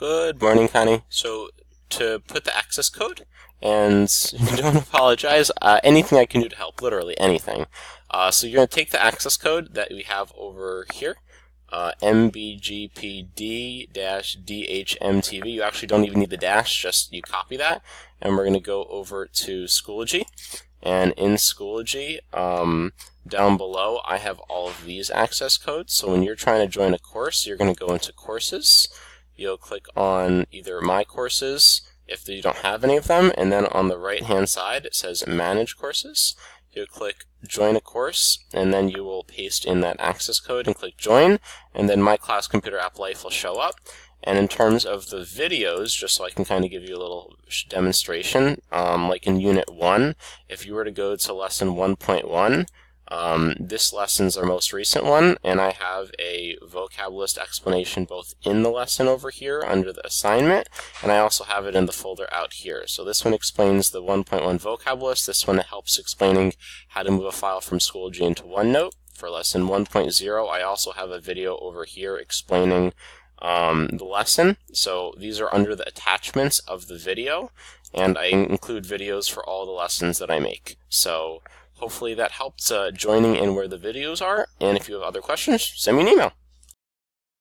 Good morning, Connie. So to put the access code, and don't apologize, anything I can do to help, literally anything. So you're going to take the access code that we have over here, MBGPD-DHMTV. You actually don't even need the dash, just you copy that, and we're going to go over to Schoology. And in Schoology, down below, I have all of these access codes. So when you're trying to join a course, you're going to go into Courses. You'll click on either My Courses if you don't have any of them, and then on the right-hand side it says Manage Courses. You'll click Join a Course, and then you will paste in that access code and click Join, and then My Class Computer App Life will show up. And in terms of the videos, just so I can kind of give you a little demonstration, like in Unit 1, if you were to go to Lesson 1.1, this lesson's our most recent one, and I have a vocab list explanation both in the lesson over here under the assignment, and I also have it in the folder out here. So this one explains the 1.1 vocab list. This one helps explaining how to move a file from Schoology into OneNote. For lesson 1.0, I also have a video over here explaining the lesson. So these are under the attachments of the video, and I include videos for all the lessons that I make. So hopefully that helps joining in where the videos are, and if you have other questions, send me an email.